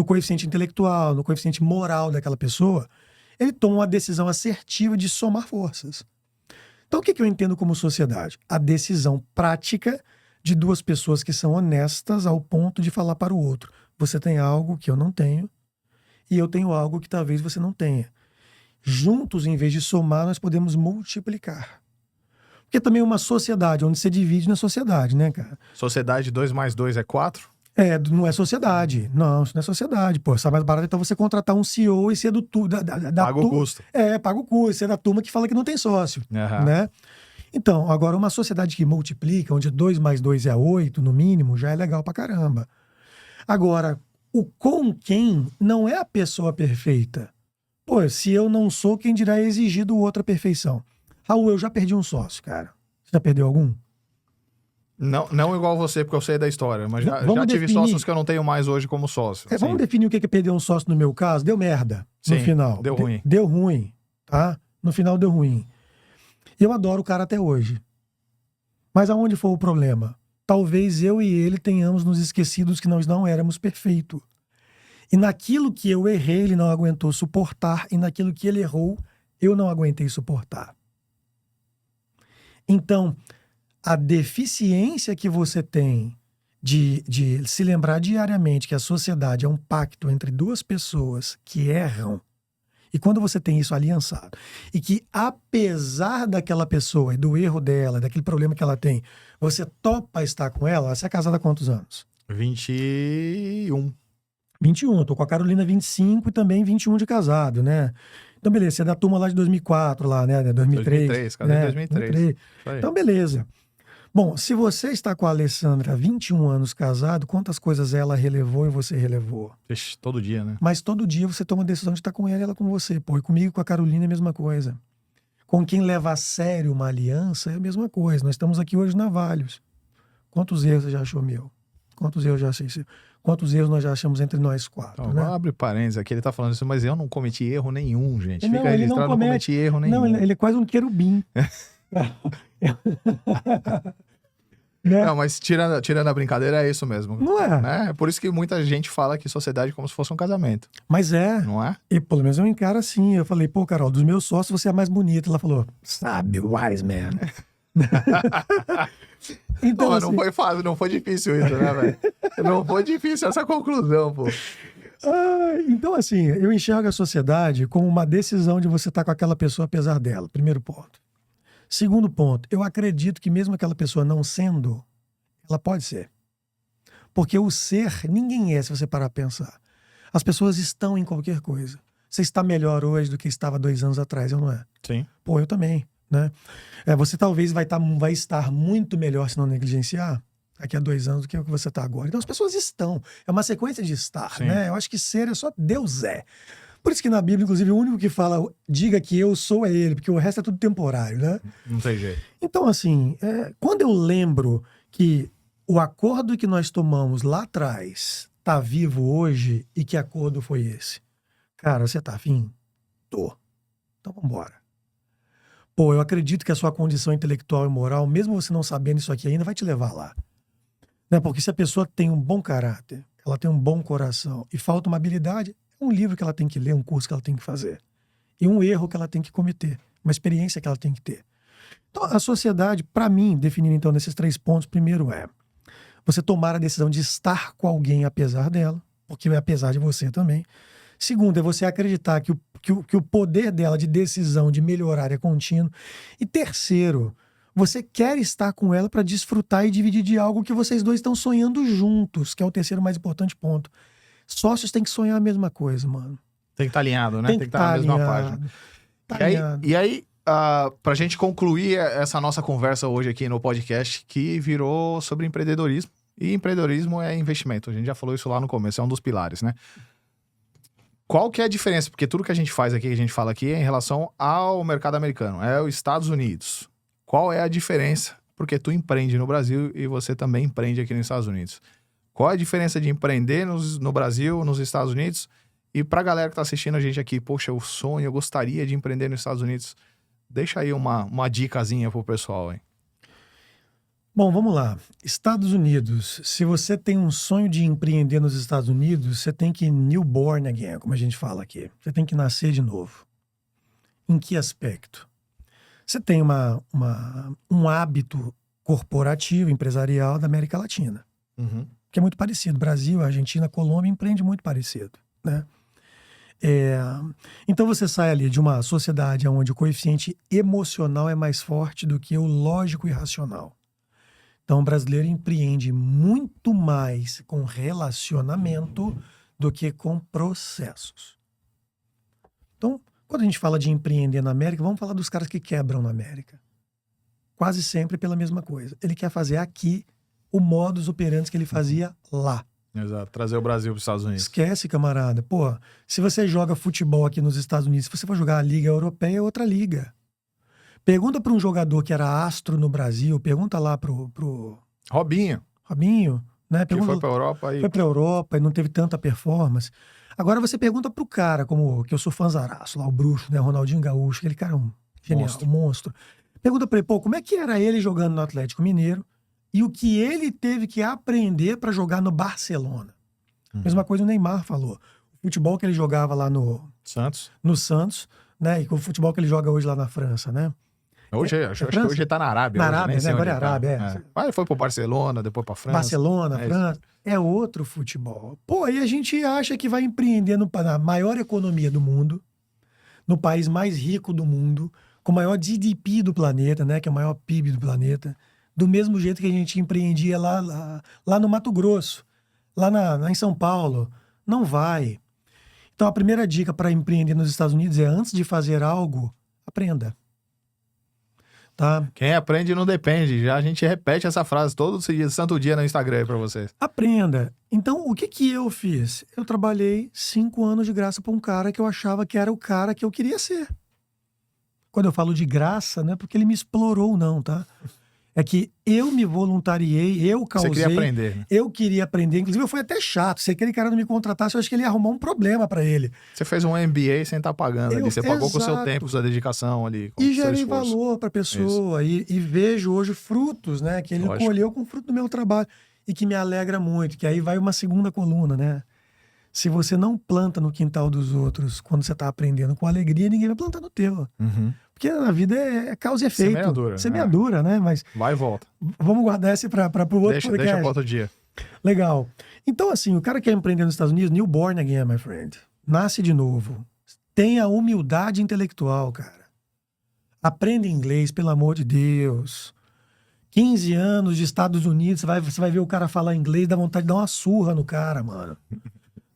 coeficiente intelectual, no coeficiente moral daquela pessoa, ele toma uma decisão assertiva de somar forças. Então, o que eu entendo como sociedade? A decisão prática de duas pessoas que são honestas ao ponto de falar para o outro: você tem algo que eu não tenho e eu tenho algo que talvez você não tenha. Juntos, em vez de somar, nós podemos multiplicar. Porque também é uma sociedade, onde você divide na sociedade, né, cara? Sociedade 2 mais 2 é 4? Não é sociedade. Não, isso não é sociedade. Pô, sabe mais barato então você contratar um CEO e ser do Paga o custo. Paga o custo. Ser da turma que fala que não tem sócio, né? Então, agora, uma sociedade que multiplica, onde 2 mais 2 é 8, no mínimo, já é legal pra caramba. Agora, o com quem não é a pessoa perfeita. Pô, se eu não sou, quem dirá exigir do outro a perfeição? Raul, eu já perdi um sócio, cara. Você já perdeu algum? Não igual você, porque eu sei da história, mas já tive sócios que eu não tenho mais hoje como sócio. Vamos definir o que é perder um sócio no meu caso? Deu merda no final. Deu ruim. Deu ruim, tá? No final deu ruim. Eu adoro o cara até hoje. Mas aonde foi o problema? Talvez eu e ele tenhamos nos esquecido que nós não éramos perfeitos. E naquilo que eu errei, ele não aguentou suportar. E naquilo que ele errou, eu não aguentei suportar. Então, a deficiência que você tem de se lembrar diariamente que a sociedade é um pacto entre duas pessoas que erram, e quando você tem isso aliançado, e que apesar daquela pessoa e do erro dela, daquele problema que ela tem, você topa estar com ela, você é casada há quantos anos? 21. 21, eu tô com a Carolina 25 e também 21 de casado, né? Então, beleza, você é da turma lá de 2004, lá, né? 2003. Cadê né? 2003? Então, beleza. Bom, se você está com a Alessandra há 21 anos casado, quantas coisas ela relevou e você relevou? Ixi, todo dia, né? Mas todo dia você toma a decisão de estar com ela e ela com você. Pô, e comigo e com a Carolina é a mesma coisa. Com quem leva a sério uma aliança é a mesma coisa. Nós estamos aqui hoje na Valios. Quantos erros você já achou meu? Quantos erros já achei seu? Quantos erros nós já achamos entre nós quatro, Então, né? abre parênteses aqui, ele tá falando isso, mas eu não cometi erro nenhum, gente. Não, Fica ele registrado, não não cometi erro nenhum. Não, ele é quase um querubim. Né? Não, mas tirando a brincadeira, é isso mesmo. Não é? Né? É por isso que muita gente fala que sociedade é como se fosse um casamento. Mas é. Não é? E pelo menos eu encaro assim. Eu falei, pô, Carol, dos meus sócios você é a mais bonita. Ela falou, sabe, wise man. Então, Não, assim, não foi fácil, não foi difícil isso, né, velho? Não foi difícil essa conclusão, pô. então, assim, eu enxergo a sociedade como uma decisão de você estar com aquela pessoa apesar dela. Primeiro ponto. Segundo ponto, eu acredito que mesmo aquela pessoa não sendo, ela pode ser. Porque o ser, ninguém é, se você parar a pensar. As pessoas estão em qualquer coisa. Você está melhor hoje do que estava 2 anos atrás, eu não é? Sim. Pô, eu também, né? Você talvez vai estar muito melhor se não negligenciar daqui a 2 anos do que o que você está agora. Então as pessoas estão. É uma sequência de estar, Sim. né? Eu acho que ser é só Deus é. Por isso que na Bíblia, inclusive, o único que fala diga que eu sou é ele, porque o resto é tudo temporário, né? Não tem jeito. Então, assim, quando eu lembro que o acordo que nós tomamos lá atrás tá vivo hoje e que acordo foi esse? Cara, você tá afim? Tô. Então vambora. Pô, eu acredito que a sua condição intelectual e moral, mesmo você não sabendo isso aqui ainda, vai te levar lá. Né? Porque se a pessoa tem um bom caráter, ela tem um bom coração e falta uma habilidade, é um livro que ela tem que ler, um curso que ela tem que fazer. E um erro que ela tem que cometer, uma experiência que ela tem que ter. Então, a sociedade, para mim, definindo então nesses 3 pontos, primeiro é você tomar a decisão de estar com alguém apesar dela, porque é apesar de você também. Segundo, é você acreditar que o poder dela de decisão, de melhorar é contínuo. E terceiro, você quer estar com ela para desfrutar e dividir de algo que vocês dois estão sonhando juntos, que é o terceiro mais importante ponto. Sócios têm que sonhar a mesma coisa, mano. Tem que estar alinhado, né? Tem que estar na mesma página. E aí, pra gente concluir essa nossa conversa hoje aqui no podcast, que virou sobre empreendedorismo. E empreendedorismo é investimento. A gente já falou isso lá no começo, é um dos pilares, né? Qual que é a diferença? Porque tudo que a gente faz aqui, que a gente fala aqui, é em relação ao mercado americano, é os Estados Unidos. Qual é a diferença? Porque tu empreende no Brasil e você também empreende aqui nos Estados Unidos. Qual é a diferença de empreender no Brasil, nos Estados Unidos? E pra galera que tá assistindo a gente aqui, poxa, eu sonho, eu gostaria de empreender nos Estados Unidos. Deixa aí uma dicasinha pro pessoal, hein? Bom, vamos lá. Estados Unidos. Se você tem um sonho de empreender nos Estados Unidos, você tem que newborn again, como a gente fala aqui. Você tem que nascer de novo. Em que aspecto? Você tem um hábito corporativo, empresarial da América Latina, que é muito parecido. Brasil, Argentina, Colômbia empreende muito parecido, né? Então você sai ali de uma sociedade onde o coeficiente emocional é mais forte do que o lógico e racional. Então o brasileiro empreende muito mais com relacionamento do que com processos. Então, quando a gente fala de empreender na América, vamos falar dos caras que quebram na América. Quase sempre pela mesma coisa. Ele quer fazer aqui o modus operandi que ele fazia lá. Exato, trazer o Brasil para os Estados Unidos. Esquece, camarada. Pô, se você joga futebol aqui nos Estados Unidos, se você for jogar a Liga Europeia, é outra liga. Pergunta para um jogador que era astro no Brasil, pergunta lá pro Robinho, né? que foi para a Europa e... Foi para a Europa e não teve tanta performance. Agora você pergunta pro cara, como que eu sou fãzaraço lá, o bruxo, né? Ronaldinho Gaúcho, aquele cara genial, monstro. Pergunta para ele, pô, como é que era ele jogando no Atlético Mineiro e o que ele teve que aprender para jogar no Barcelona. Mesma coisa o Neymar falou. O futebol que ele jogava lá no Santos, né? E com o futebol que ele joga hoje lá na França, né? Hoje, acho que hoje ele tá na Arábia. Na hoje, Arábia, né? Agora é Arábia, Aí foi pro Barcelona, depois pra França. Barcelona, França. É outro futebol. Pô, aí a gente acha que vai empreender na maior economia do mundo, no país mais rico do mundo, com o maior GDP do planeta, né? Que é o maior PIB do planeta. Do mesmo jeito que a gente empreendia lá no Mato Grosso, lá em São Paulo. Não vai. Então, a primeira dica para empreender nos Estados Unidos é, antes de fazer algo, aprenda. Tá? Quem aprende não depende. Já a gente repete essa frase todo santo dia no Instagram para vocês. Aprenda. Então, o que eu fiz? Eu trabalhei 5 anos de graça para um cara que eu achava que era o cara que eu queria ser. Quando eu falo de graça, não é porque ele me explorou, não, tá? É que eu me voluntariei, eu causei... Você queria aprender, né? Eu queria aprender. Inclusive, eu fui até chato. Se aquele cara não me contratasse, eu acho que ele ia arrumar um problema para ele. Você fez um MBA sem estar pagando ali. Você pagou com o seu tempo, sua dedicação ali. E gerei valor para a pessoa. E vejo hoje frutos, né? Que ele colheu com o fruto do meu trabalho. E que me alegra muito. Que aí vai uma segunda coluna, né? Se você não planta no quintal dos outros quando você está aprendendo com alegria, ninguém vai plantar no teu. Porque na vida é causa e efeito. Semeadura, né? Mas vai e volta. Vamos guardar esse para o outro podcast. Deixa para outro dia. Legal. Então, assim, o cara que quer empreender nos Estados Unidos, newborn again, my friend. Nasce de novo. Tenha humildade intelectual, cara. Aprenda inglês, pelo amor de Deus. 15 anos de Estados Unidos, você vai ver o cara falar inglês, dá vontade de dar uma surra no cara, mano.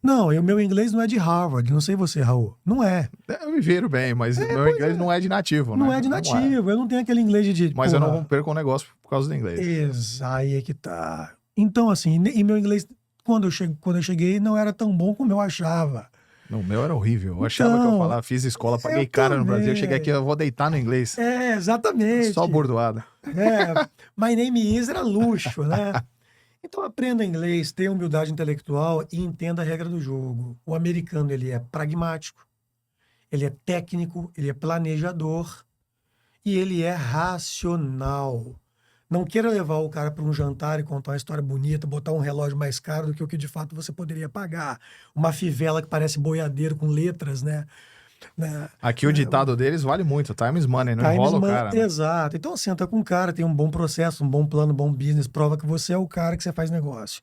Não, o meu inglês não é de Harvard, não sei você, Raul. Não é. Eu me viro bem, mas o meu inglês não é de nativo, né? Não é de nativo, eu não tenho aquele inglês de... Mas porra, eu não perco o negócio por causa do inglês. Aí é que tá. Então, assim, e meu inglês, quando eu cheguei, não era tão bom como eu achava. Não, o meu era horrível. Eu achava que eu falava, fiz escola, paguei caro no Brasil, eu cheguei aqui, eu vou deitar no inglês. Exatamente. Só bordoada. My name is era luxo, né? Então aprenda inglês, tenha humildade intelectual e entenda a regra do jogo. O americano, ele é pragmático, ele é técnico, ele é planejador e ele é racional. Não queira levar o cara para um jantar e contar uma história bonita, botar um relógio mais caro do que o que de fato você poderia pagar. Uma fivela que parece boiadeiro com letras, né? Aqui o ditado deles vale muito, time is money, não enrola o cara. Né? Exato. Então senta com o cara, tem um bom processo, um bom plano, um bom business, prova que você é o cara que você faz negócio.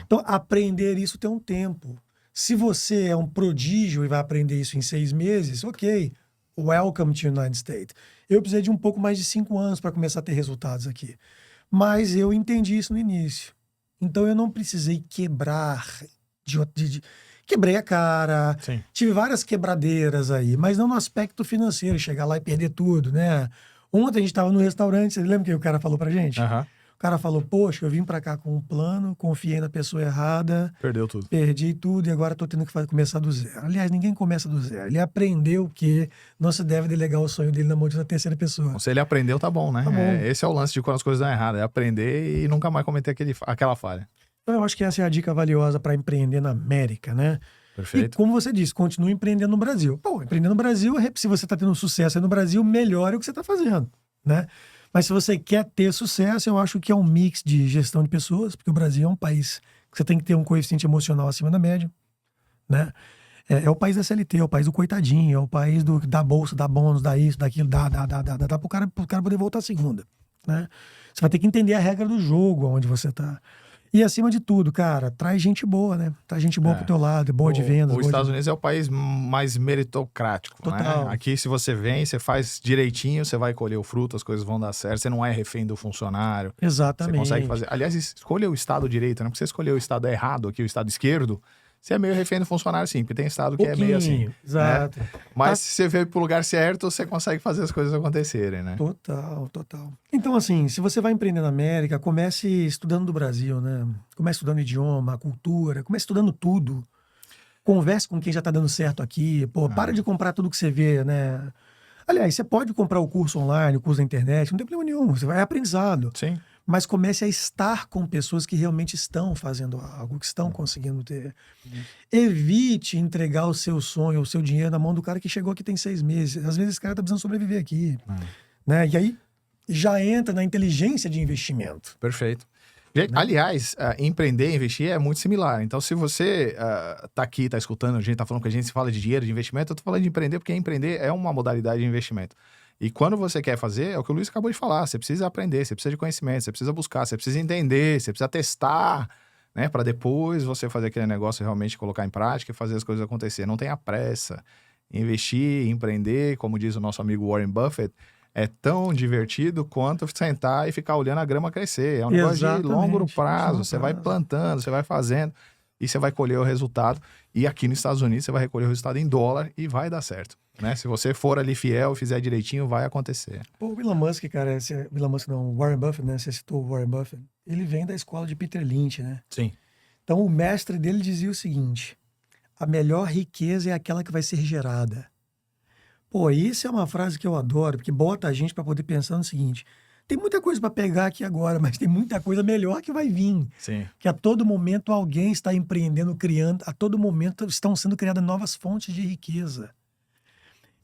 Então aprender isso tem um tempo. Se você é um prodígio e vai aprender isso em 6 meses, ok, welcome to the United States. Eu precisei de um pouco mais de 5 anos para começar a ter resultados aqui. Mas eu entendi isso no início. Então eu não precisei quebrar quebrei a cara, sim, tive várias quebradeiras aí, mas não no aspecto financeiro, chegar lá e perder tudo, né? Ontem a gente estava no restaurante, você lembra o que o cara falou pra gente? O cara falou, poxa, eu vim pra cá com um plano, confiei na pessoa errada. Perdeu tudo. Perdi tudo e agora tô tendo que começar do zero. Aliás, ninguém começa do zero. Ele aprendeu que não se deve delegar o sonho dele na mão de uma terceira pessoa. Se ele aprendeu, tá bom, né? Tá bom. Esse é o lance de quando as coisas dão errado, é aprender e nunca mais cometer aquela falha. Então, eu acho que essa é a dica valiosa para empreender na América, né? Perfeito. E como você disse, continue empreendendo no Brasil. Pô, empreender no Brasil, se você está tendo sucesso aí no Brasil, melhore o que você está fazendo, né? Mas se você quer ter sucesso, eu acho que é um mix de gestão de pessoas, porque o Brasil é um país que você tem que ter um coeficiente emocional acima da média, né? É o país da CLT, é o país do coitadinho, é o país da bolsa, da bônus, da isso, daquilo, dá pro cara poder voltar a segunda, né? Você vai ter que entender a regra do jogo onde você tá. E acima de tudo, cara, traz gente boa, né? Traz gente boa pro teu lado, boa de vendas. Os Estados Unidos é o país mais meritocrático, Total. né? Aqui, se você vem, você faz direitinho, você vai colher o fruto, as coisas vão dar certo. Você não é refém do funcionário. Exatamente. Você consegue fazer... Aliás, escolha o estado direito, né? Porque você escolheu o estado errado aqui, o estado esquerdo, você é meio refém do funcionário, sim. Porque tem estado que é meio assim. Exato. Né? Mas se você veio pro lugar certo, você consegue fazer as coisas acontecerem, né? Total. Então, assim, se você vai empreender na América, comece estudando do Brasil, né? Comece estudando idioma, cultura, comece estudando tudo. Converse com quem já tá dando certo aqui. Pô, para de comprar tudo que você vê, né? Aliás, você pode comprar o curso online, o curso da internet, não tem problema nenhum. Você vai aprendizado. Sim. Mas comece a estar com pessoas que realmente estão fazendo algo, que estão conseguindo ter. Evite entregar o seu sonho, o seu dinheiro na mão do cara que chegou aqui tem 6 meses. Às vezes esse cara tá precisando sobreviver aqui. Né? E aí já entra na inteligência de investimento. Perfeito. Aliás, empreender e investir é muito similar. Então, se você tá aqui, tá escutando, a gente tá falando que a gente se fala de dinheiro, de investimento, eu tô falando de empreender porque empreender é uma modalidade de investimento. E quando você quer fazer, é o que o Luiz acabou de falar, você precisa aprender, você precisa de conhecimento, você precisa buscar, você precisa entender, você precisa testar, né? Para depois você fazer aquele negócio realmente colocar em prática e fazer as coisas acontecer. Não tenha pressa. Investir, empreender, como diz o nosso amigo Warren Buffett, é tão divertido quanto sentar e ficar olhando a grama crescer. É um negócio de longo prazo. Você vai plantando, você vai fazendo e você vai colher o resultado. E aqui nos Estados Unidos você vai recolher o resultado em dólar e vai dar certo. Né? Se você for ali fiel, fizer direitinho, vai acontecer. Pô, o Elon Musk, cara, Warren Buffett, né? Você citou o Warren Buffett. Ele vem da escola de Peter Lynch, né? Sim. Então o mestre dele dizia o seguinte: a melhor riqueza é aquela que vai ser gerada. Pô, isso é uma frase que eu adoro, porque bota a gente para poder pensar no seguinte: tem muita coisa para pegar aqui agora, mas tem muita coisa melhor que vai vir. Sim. Que a todo momento alguém está empreendendo, criando, a todo momento estão sendo criadas novas fontes de riqueza.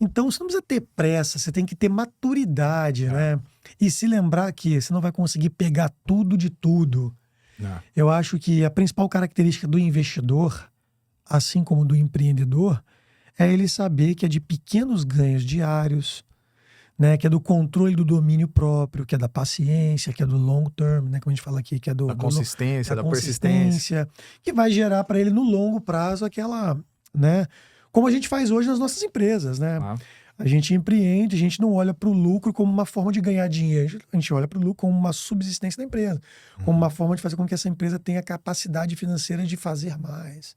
Então, você não precisa ter pressa, você tem que ter maturidade, né? E se lembrar que você não vai conseguir pegar tudo de tudo. Não. Eu acho que a principal característica do investidor, assim como do empreendedor, é ele saber que é de pequenos ganhos diários, né? Que é do controle do domínio próprio, que é da paciência, que é do long term, né? Como a gente fala aqui, que é da consistência, da persistência, que vai gerar para ele no longo prazo aquela, né? Como a gente faz hoje nas nossas empresas, né? A gente empreende, a gente não olha para o lucro como uma forma de ganhar dinheiro, a gente olha para o lucro como uma subsistência da empresa, como uma forma de fazer com que essa empresa tenha capacidade financeira de fazer mais.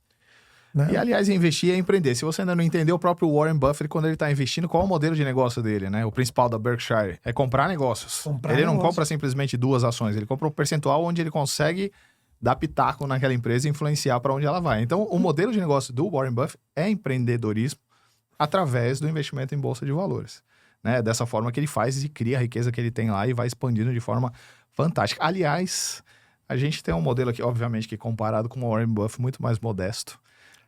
Né? E, aliás, investir é empreender. Se você ainda não entendeu, o próprio Warren Buffett, quando ele está investindo, qual é o modelo de negócio dele, né? O principal da Berkshire é comprar negócios. Ele não compra simplesmente 2 ações, ele compra um percentual onde ele consegue dar pitaco naquela empresa e influenciar para onde ela vai. Então, o modelo de negócio do Warren Buffett é empreendedorismo através do investimento em bolsa de valores. Né? Dessa forma que ele faz e cria a riqueza que ele tem lá e vai expandindo de forma fantástica. Aliás, a gente tem um modelo aqui, obviamente, que comparado com o Warren Buffett, muito mais modesto.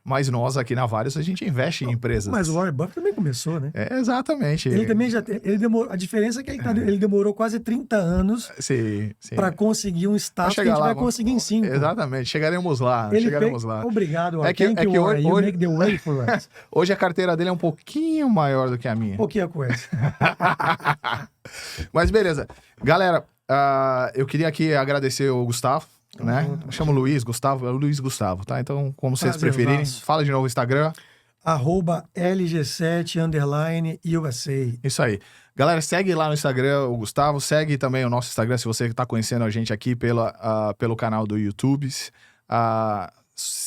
Mas nós aqui na Vários, a gente investe em empresas. Mas o Warren Buffett também começou, né? Exatamente. Ele também a diferença é que ele demorou quase 30 anos para conseguir um status que a gente vai conseguir em 5. Exatamente, chegaremos lá. Obrigado, Warren. Thank you, Warren. You make the way for us. Hoje a carteira dele é um pouquinho maior do que a minha. Pouquinha coisa. Mas beleza. Galera, eu queria aqui agradecer o Gustavo. Né? Chamo Luiz Gustavo, é o Luiz Gustavo, tá? Então, como vocês preferirem, fala de novo o Instagram. @LG7_USA. Isso aí. Galera, segue lá no Instagram o Gustavo, segue também o nosso Instagram se você está conhecendo a gente aqui pelo canal do YouTube. Se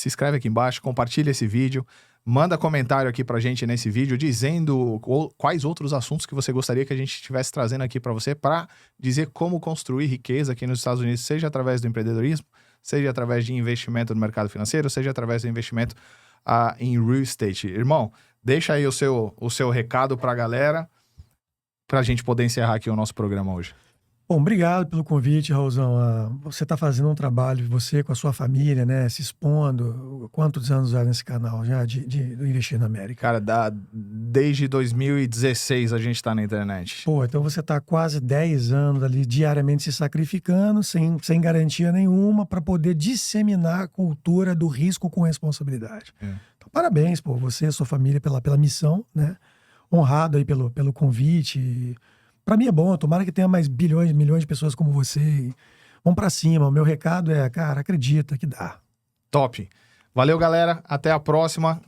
inscreve aqui embaixo, compartilha esse vídeo. Manda comentário aqui pra gente nesse vídeo dizendo quais outros assuntos que você gostaria que a gente estivesse trazendo aqui para você para dizer como construir riqueza aqui nos Estados Unidos, seja através do empreendedorismo, seja através de investimento no mercado financeiro, seja através do investimento em real estate. Irmão, deixa aí o seu recado pra galera pra gente poder encerrar aqui o nosso programa hoje. Bom, obrigado pelo convite, Raulzão. Você está fazendo um trabalho, você com a sua família, né? Se expondo. Quantos anos já nesse canal já de Investir na América? Cara, desde 2016 a gente está na internet. Pô, então você está quase 10 anos ali diariamente se sacrificando, sem garantia nenhuma, para poder disseminar a cultura do risco com responsabilidade. Então, parabéns, pô, você e a sua família pela missão, né? Honrado aí pelo convite. Para mim é bom, tomara que tenha mais milhões de pessoas como você. Vamos para cima. O meu recado é, cara, acredita que dá. Top. Valeu, galera. Até a próxima.